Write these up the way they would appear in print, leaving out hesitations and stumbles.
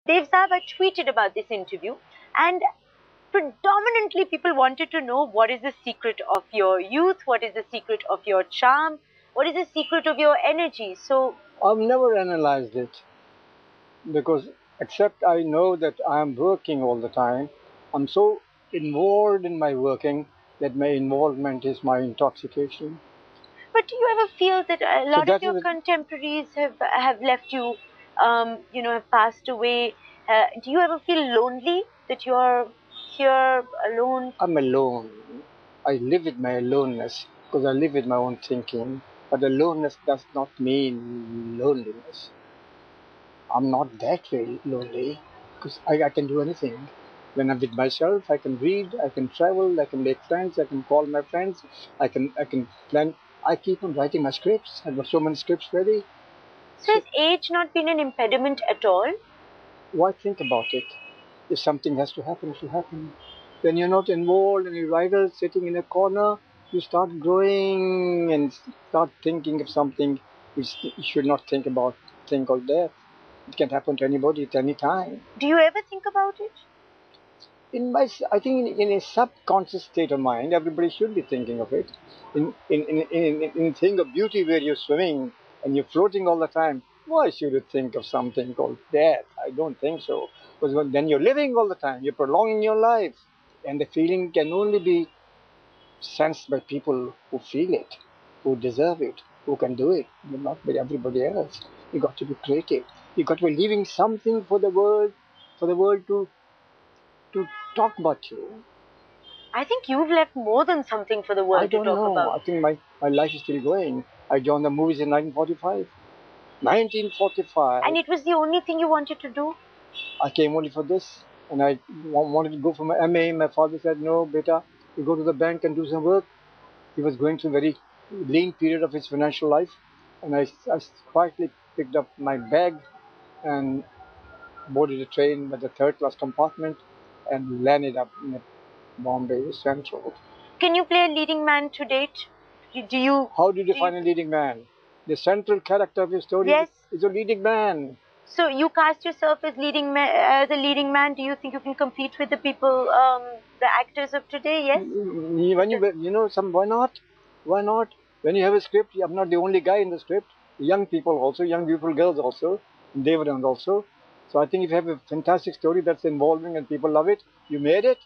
Dev Saab, I tweeted about this interview, and predominantly people wanted to know what is the secret of your youth, what is the secret of your charm, what is the secret of your energy. So I've never analyzed it, because except I know that I am working all the time, I'm so involved in my working that my involvement is my intoxication. but do you ever feel that a lot of your contemporaries have left you, have passed away? Do you ever feel lonely that you're here alone? I'm alone. I live with my aloneness because I live with my own thinking. But aloneness does not mean loneliness. I'm not that very lonely because I can do anything. When I'm with myself, I can read, I can travel, I can make friends, I can call my friends, I can plan. I keep on writing my scripts. I've got so many scripts ready. So has age not been an impediment at all? Why think about it? If something has to happen, it will happen. When you're not involved and you're idle, sitting in a corner, you start growing and start thinking of something which you should not think about. Think of death. It can happen to anybody at any time. Do you ever think about it? I think in a subconscious state of mind, everybody should be thinking of it. In a thing of beauty where you're swimming and you're floating all the time, why should you think of something called death? I don't think so. Because then you're living all the time, you're prolonging your life. And the feeling can only be sensed by people who feel it, who deserve it, who can do it, but not by everybody else. You got to be creative. You got to be leaving something for the world to talk about you. I think you've left more than something for the world to talk about. I don't know. I think my life is still going. I joined the movies in 1945. 1945. And it was the only thing you wanted to do? I came only for this. And I wanted to go for my MA. My father said, no, beta, you go to the bank and do some work. He was going through a very lean period of his financial life. And I quietly picked up my bag and boarded a train with the third-class compartment and landed up in Bombay Central. Can you play a leading man to date? How do you define a leading man? The central character of your story is a leading man. So you cast yourself as a leading man. Do you think you can compete with the people, the actors of today? Yes. Why not? Why not? When you have a script, I'm not the only guy in the script. Young people also, young beautiful girls also, Dev Anand also. So I think if you have a fantastic story that's involving and people love it, you made it.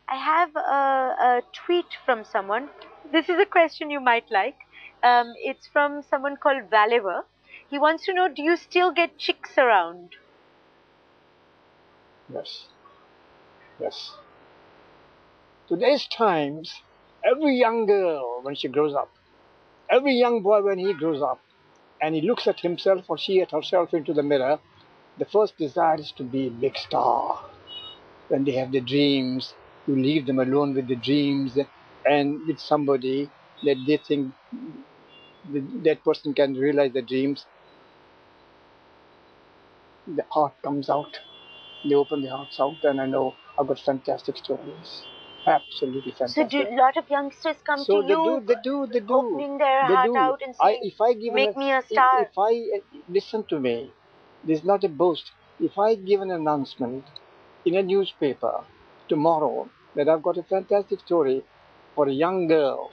I have a tweet from someone. This is a question you might like. It's from someone called Valever. He wants to know, do you still get chicks around? Yes. Yes. Today's times, every young girl when she grows up, every young boy when he grows up, and he looks at himself or she at herself into the mirror, the first desire is to be a big star. When they have their dreams, you leave them alone with the dreams and with somebody that they think that person can realize the dreams. The heart comes out. They open their hearts out, and I know I've got fantastic stories. Absolutely fantastic. So do a lot of youngsters come to you? They do. Opening their heart out and saying, make me a star. Listen to me, this is not a boast. If I give an announcement in a newspaper tomorrow that I've got a fantastic story for a young girl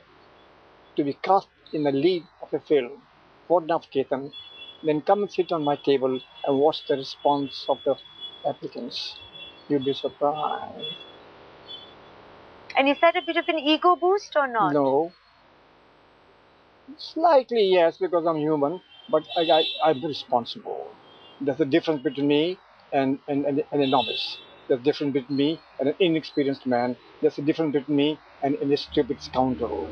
to be cast in the lead of a film for Navketan, then come and sit on my table and watch the response of the applicants. You'll be surprised. And is that a bit of an ego boost or not? No. Slightly, yes, because I'm human, but I'm responsible. There's a difference between me and a novice. There's a difference between me and an inexperienced man. There's a difference between me and a stupid scoundrel.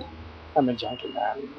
I'm a gentleman.